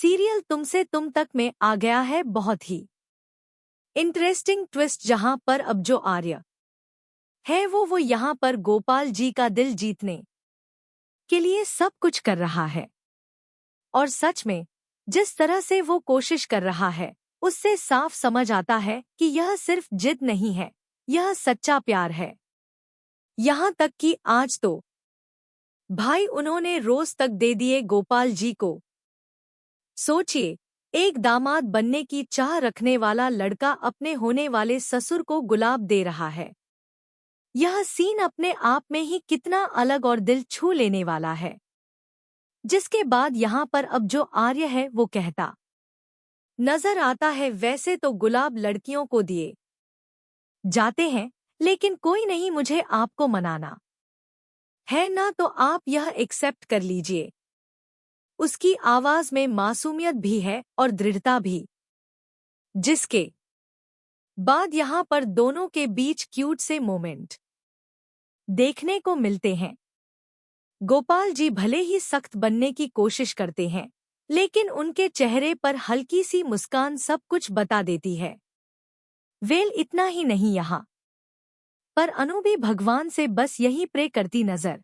Serial तुमसे तुम तक में आ गया है बहुत ही इंटरेस्टिंग ट्विस्ट, जहां पर अब जो आर्य है वो यहाँ पर गोपाल जी का दिल जीतने के लिए सब कुछ कर रहा है। और सच में जिस तरह से वो कोशिश कर रहा है उससे साफ समझ आता है कि यह सिर्फ जिद नहीं है, यह सच्चा प्यार है। यहाँ तक कि आज तो भाई उन्होंने रोज तक दे दिए गोपाल जी को। सोचिए, एक दामाद बनने की चाह रखने वाला लड़का अपने होने वाले ससुर को गुलाब दे रहा है। यह सीन अपने आप में ही कितना अलग और दिल छू लेने वाला है। जिसके बाद यहाँ पर अब जो आर्य है वो कहता नजर आता है, वैसे तो गुलाब लड़कियों को दिए जाते हैं, लेकिन कोई नहीं, मुझे आपको मनाना है ना, तो आप यह एक्सेप्ट कर लीजिए। उसकी आवाज में मासूमियत भी है और दृढ़ता भी। जिसके बाद यहाँ पर दोनों के बीच क्यूट से मोमेंट देखने को मिलते हैं। गोपाल जी भले ही सख्त बनने की कोशिश करते हैं, लेकिन उनके चेहरे पर हल्की सी मुस्कान सब कुछ बता देती है। वेल, इतना ही नहीं, यहाँ पर अनु भी भगवान से बस यही प्रे करती नजर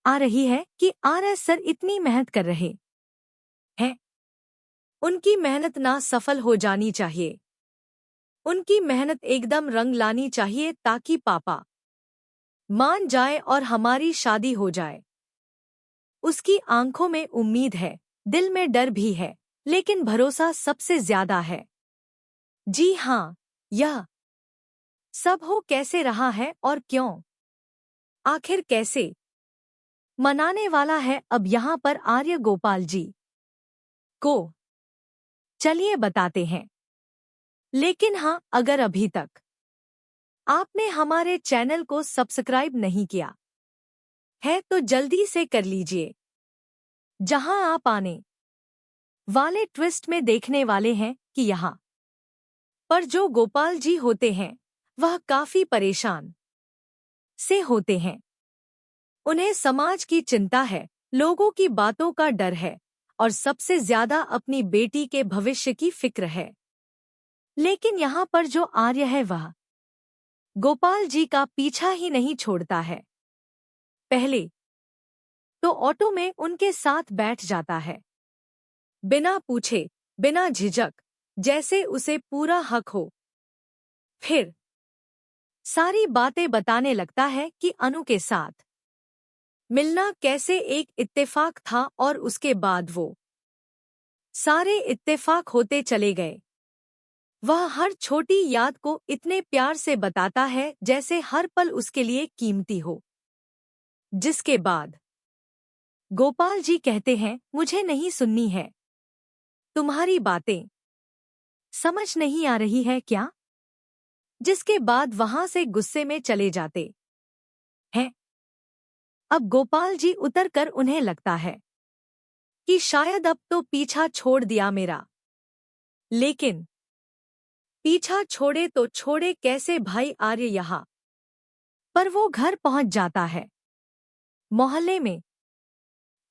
आ रही है कि आरएस सर इतनी मेहनत कर रहे हैं, उनकी मेहनत ना सफल हो जानी चाहिए। उनकी मेहनत एकदम रंग लानी चाहिए ताकि पापा मान जाए और हमारी शादी हो जाए। उसकी आंखों में उम्मीद है, दिल में डर भी है, लेकिन भरोसा सबसे ज्यादा है। जी हाँ, यह सब हो कैसे रहा है और क्यों, आखिर कैसे मनाने वाला है अब यहाँ पर आर्य गोपाल जी को, चलिए बताते हैं। लेकिन हाँ, अगर अभी तक आपने हमारे चैनल को सब्सक्राइब नहीं किया है तो जल्दी से कर लीजिए। जहां आप आने वाले ट्विस्ट में देखने वाले हैं कि यहाँ पर जो गोपाल जी होते हैं वह काफी परेशान से होते हैं। उन्हें समाज की चिंता है, लोगों की बातों का डर है और सबसे ज्यादा अपनी बेटी के भविष्य की फिक्र है। लेकिन यहाँ पर जो आर्य है वह गोपाल जी का पीछा ही नहीं छोड़ता है। पहले तो ऑटो में उनके साथ बैठ जाता है, बिना पूछे, बिना झिझक, जैसे उसे पूरा हक हो। फिर सारी बातें बताने लगता है कि अनु के साथ मिलना कैसे एक इत्तेफाक था और उसके बाद वो सारे इत्तेफाक होते चले गए। वह हर छोटी याद को इतने प्यार से बताता है जैसे हर पल उसके लिए कीमती हो। जिसके बाद गोपाल जी कहते हैं, मुझे नहीं सुननी है तुम्हारी बातें, समझ नहीं आ रही है क्या? जिसके बाद वहां से गुस्से में चले जाते हैं। अब गोपाल जी उतरकर उन्हें लगता है कि शायद अब तो पीछा छोड़ दिया मेरा। लेकिन पीछा छोड़े तो छोड़े कैसे भाई आर्य, यहाँ पर वो घर पहुंच जाता है। मोहल्ले में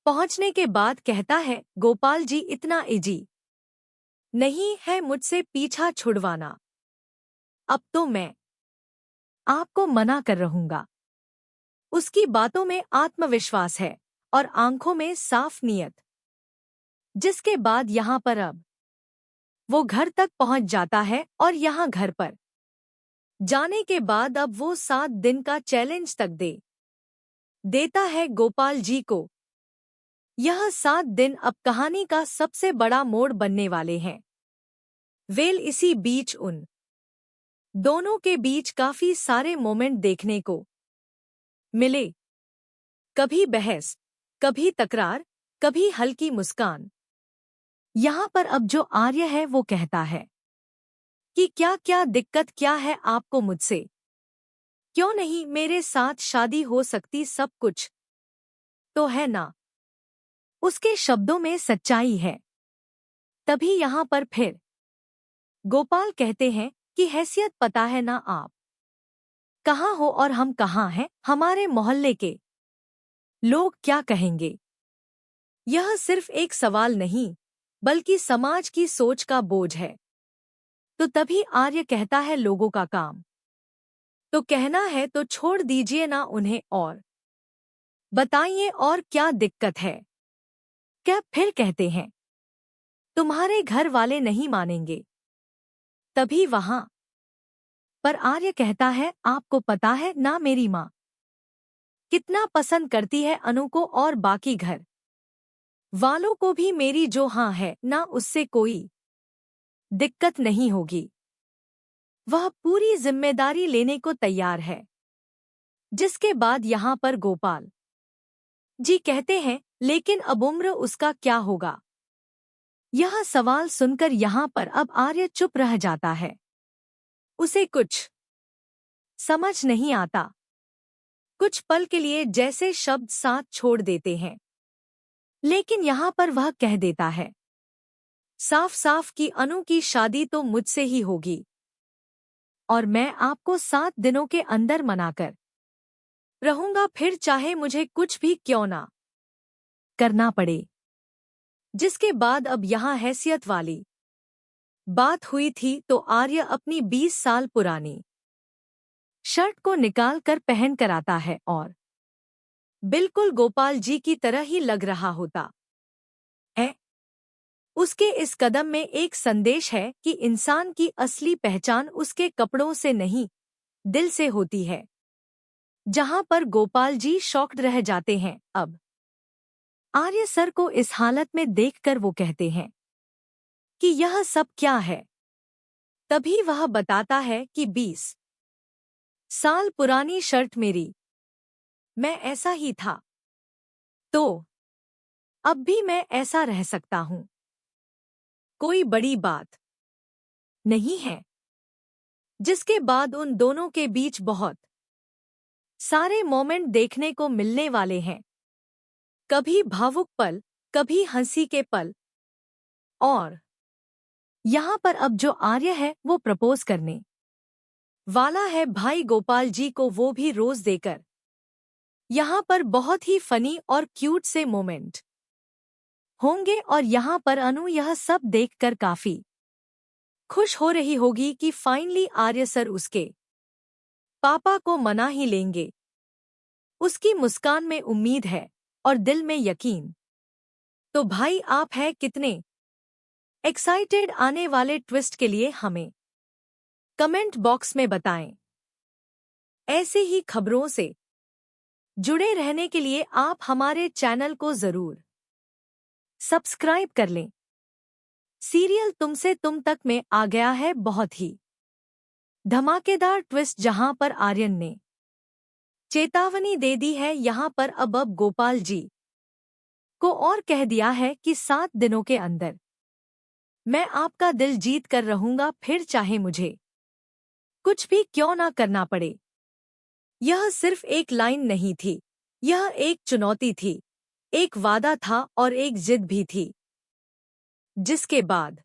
पहुंचने के बाद कहता है, गोपाल जी इतना इजी नहीं है मुझसे पीछा छुड़वाना, अब तो मैं आपको मना कर रहूंगा। उसकी बातों में आत्मविश्वास है और आंखों में साफ नीयत। जिसके बाद यहाँ पर अब वो घर तक पहुंच जाता है और यहाँ घर पर जाने के बाद अब वो 7 दिन का चैलेंज तक देता है गोपाल जी को। यह 7 दिन अब कहानी का सबसे बड़ा मोड़ बनने वाले हैं। वेल, इसी बीच उन दोनों के बीच काफी सारे मोमेंट देखने को मिले। कभी बहस, कभी तकरार, कभी हल्की मुस्कान। यहाँ पर अब जो आर्य है वो कहता है कि क्या क्या दिक्कत क्या है आपको मुझसे, क्यों नहीं मेरे साथ शादी हो सकती, सब कुछ तो है ना। उसके शब्दों में सच्चाई है। तभी यहाँ पर फिर गोपाल कहते हैं कि हैसियत पता है ना आप कहाँ हो और हम कहाँ हैं, हमारे मोहल्ले के लोग क्या कहेंगे। यह सिर्फ एक सवाल नहीं बल्कि समाज की सोच का बोझ है। तो तभी आर्य कहता है लोगों का काम तो कहना है तो छोड़ दीजिए ना उन्हें और बताइए और क्या दिक्कत है। क्या फिर कहते हैं तुम्हारे घर वाले नहीं मानेंगे। तभी वहां पर आर्य कहता है आपको पता है ना मेरी माँ कितना पसंद करती है अनु को और बाकी घर वालों को भी मेरी जो हाँ है ना उससे कोई दिक्कत नहीं होगी। वह पूरी जिम्मेदारी लेने को तैयार है। जिसके बाद यहाँ पर गोपाल जी कहते हैं लेकिन अब उम्र उसका क्या होगा। यह सवाल सुनकर यहाँ पर अब आर्य चुप रह जाता है। उसे कुछ समझ नहीं आता। कुछ पल के लिए जैसे शब्द साथ छोड़ देते हैं लेकिन यहाँ पर वह कह देता है साफ साफ कि अनु की शादी तो मुझसे ही होगी और मैं आपको 7 दिनों के अंदर मनाकर रहूंगा फिर चाहे मुझे कुछ भी क्यों ना करना पड़े। जिसके बाद अब यहाँ हैसियत वाली बात हुई थी तो आर्य अपनी 20 साल पुरानी शर्ट को निकाल कर पहन कर आता है और बिल्कुल गोपाल जी की तरह ही लग रहा होता है। उसके इस कदम में एक संदेश है कि इंसान की असली पहचान उसके कपड़ों से नहीं दिल से होती है। जहां पर गोपाल जी शॉक्ड रह जाते हैं। अब आर्य सर को इस हालत में देखकर वो कहते हैं कि यह सब क्या है। तभी वह बताता है कि 20 साल पुरानी शर्ट मेरी मैं ऐसा ही था तो अब भी मैं ऐसा रह सकता हूं। कोई बड़ी बात नहीं है। जिसके बाद उन दोनों के बीच बहुत सारे मोमेंट देखने को मिलने वाले हैं। कभी भावुक पल कभी हंसी के पल और यहाँ पर अब जो आर्य है वो प्रपोज करने वाला है भाई गोपाल जी को वो भी रोज देकर। यहाँ पर बहुत ही फनी और क्यूट से मोमेंट होंगे और यहाँ पर अनु यह सब देखकर काफी खुश हो रही होगी कि फाइनली आर्य सर उसके पापा को मना ही लेंगे। उसकी मुस्कान में उम्मीद है और दिल में यकीन। तो भाई आप हैं कितने एक्साइटेड आने वाले ट्विस्ट के लिए हमें कमेंट बॉक्स में बताएं। ऐसे ही खबरों से जुड़े रहने के लिए आप हमारे चैनल को जरूर सब्सक्राइब कर लें। सीरियल तुमसे तुम तक में आ गया है बहुत ही धमाकेदार ट्विस्ट जहां पर आर्यन ने चेतावनी दे दी है। यहाँ पर अब गोपाल जी को और कह दिया है कि 7 दिनों के अंदर मैं आपका दिल जीत कर रहूंगा फिर चाहे मुझे कुछ भी क्यों ना करना पड़े। यह सिर्फ एक लाइन नहीं थी। यह एक चुनौती थी एक वादा था और एक जिद भी थी। जिसके बाद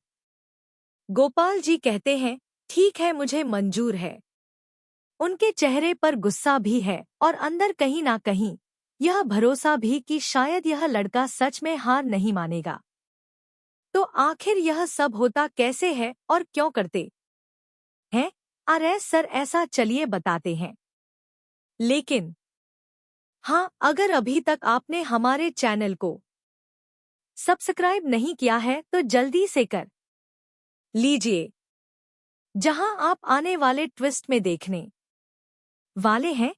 गोपाल जी कहते हैं ठीक है मुझे मंजूर है। उनके चेहरे पर गुस्सा भी है और अंदर कहीं ना कहीं यह भरोसा भी कि शायद यह लड़का सच में हार नहीं मानेगा। तो आखिर यह सब होता कैसे है और क्यों करते हैं आर्य सर ऐसा चलिए बताते हैं। लेकिन हाँ अगर अभी तक आपने हमारे चैनल को सब्सक्राइब नहीं किया है तो जल्दी से कर लीजिए। जहां आप आने वाले ट्विस्ट में देखने वाले हैं